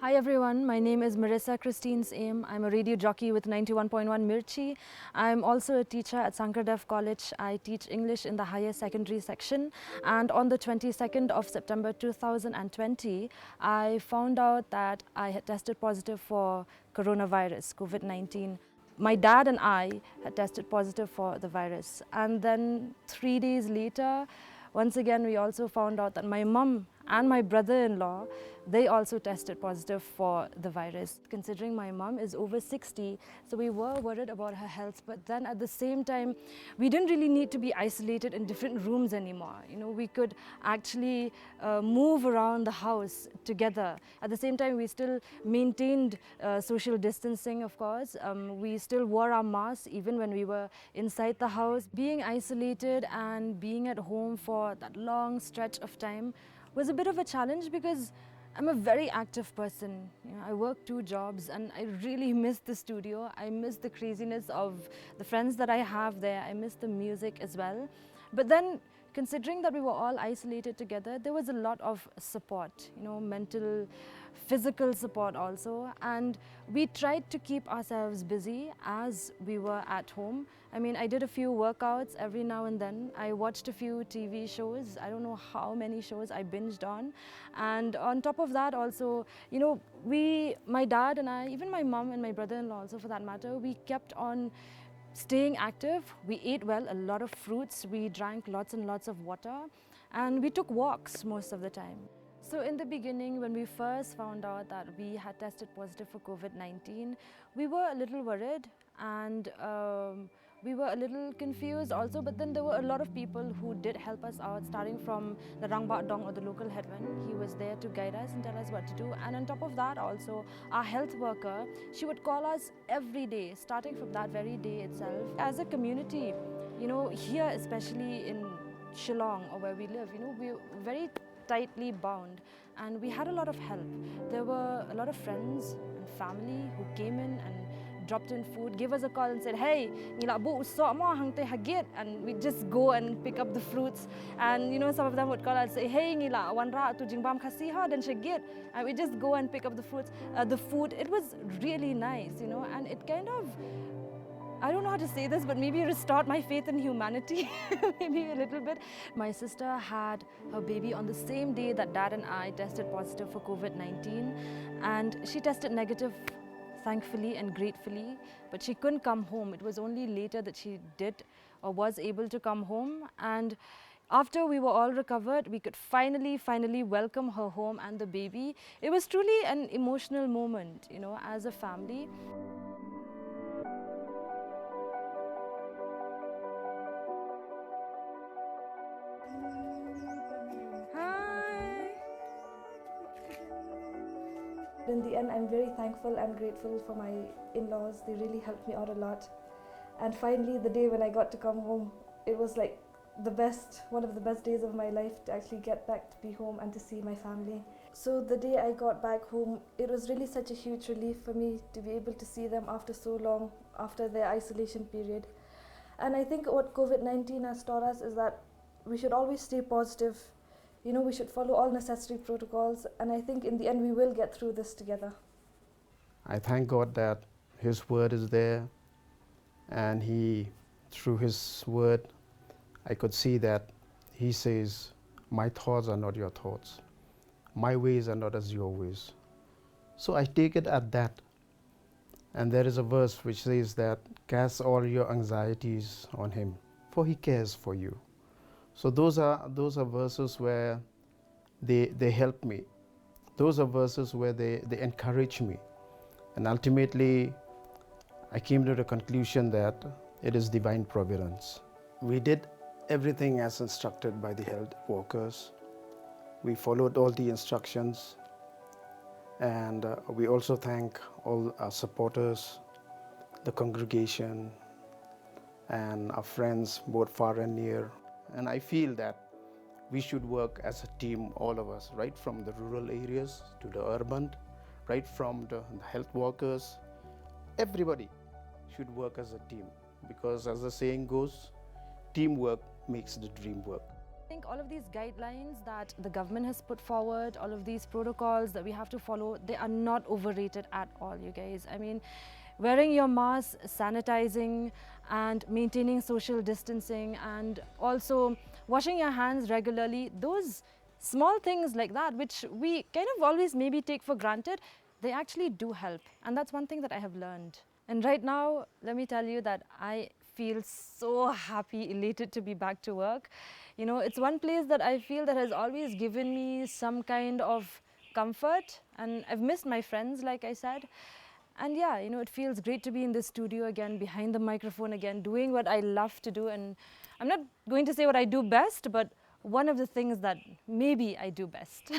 Hi everyone, my name is Marisa Christine's Aim. I'm a radio jockey with 91.1 Mirchi. I'm also a teacher at Sankardev College. I teach English in the higher secondary section. And on the 22nd of September 2020, I found out that I had tested positive for coronavirus, COVID-19. My dad and I had tested positive for the virus. And then 3 days later, once again, we also found out that my mum and my brother-in-law, they also tested positive for the virus. Considering my mum is over 60, so we were worried about her health, but then at the same time, we didn't really need to be isolated in different rooms anymore. You know, we could actually move around the house together. At the same time, we still maintained social distancing, of course. We still wore our masks even when we were inside the house. Being isolated and being at home for that long stretch of time was a bit of a challenge because I'm a very active person. You know, I work 2 jobs and I really miss the studio. I miss the craziness of the friends that I have there. I miss the music as well. But then, considering that we were all isolated together, there was a lot of support, you know, mental, physical support also. And we tried to keep ourselves busy as we were at home. I mean, I did a few workouts every now and then. I watched a few TV shows. I don't know how many shows I binged on. And on top of that also, you know, my dad and I, even my mum and my brother-in-law also for that matter, we kept on staying active. We ate well, a lot of fruits, we drank lots and lots of water, and we took walks most of the time. So in the beginning, when we first found out that we had tested positive for COVID-19, we were a little worried and we were a little confused also, but then there were a lot of people who did help us out, starting from the Rangbak Dong or the local headman. He was there to guide us and tell us what to do. And on top of that also, our health worker, she would call us every day, starting from that very day itself. As a community, you know, here especially in Shillong or where we live, you know, we're very tightly bound and we had a lot of help. There were a lot of friends and family who came in and dropped in food, gave us a call and said, hey, nila bu usok mo hang te hagit, and we just go and pick up the fruits. And you know, some of them would call us and say, hey, nila wanra tu jingbam kasiha dan shagit, and we just go and pick up the fruits, the food. It was really nice, you know, and it kind of, I don't know how to say this, but maybe restored my faith in humanity, maybe a little bit. My sister had her baby on the same day that Dad and I tested positive for COVID-19, and she tested negative, thankfully and gratefully, but she couldn't come home. It was only later that she did or was able to come home, and after we were all recovered, we could finally welcome her home and the baby. It was truly an emotional moment, you know, as a family. In the end, I'm very thankful and grateful for my in-laws. They really helped me out a lot. And finally, the day when I got to come home, it was like one of the best days of my life to actually get back to be home and to see my family. So the day I got back home, it was really such a huge relief for me to be able to see them after so long, after their isolation period. And I think what COVID-19 has taught us is that we should always stay positive. You know, we should follow all necessary protocols, and I think in the end we will get through this together. I thank God that His word is there, and through His word, I could see that He says, my thoughts are not your thoughts. My ways are not as your ways. So I take it at that. And there is a verse which says that, cast all your anxieties on Him, for He cares for you. So those are verses where they help me. Those are verses where they encourage me. And ultimately, I came to the conclusion that it is divine providence. We did everything as instructed by the health workers. We followed all the instructions. And we also thank all our supporters, the congregation, and our friends, both far and near. And I feel that we should work as a team, all of us, right from the rural areas to the urban, right from the health workers. Everybody should work as a team, because as the saying goes, teamwork makes the dream work. I think all of these guidelines that the government has put forward, all of these protocols that we have to follow, they are not overrated at all, you guys. I mean, wearing your mask, sanitizing, and maintaining social distancing, and also washing your hands regularly, those small things like that, which we kind of always maybe take for granted, they actually do help. And that's one thing that I have learned. And right now, let me tell you that I feel so happy, elated to be back to work. You know, it's one place that I feel that has always given me some kind of comfort, and I've missed my friends, like I said. And yeah, you know, it feels great to be in this studio again, behind the microphone again, doing what I love to do. And I'm not going to say what I do best, but one of the things that maybe I do best.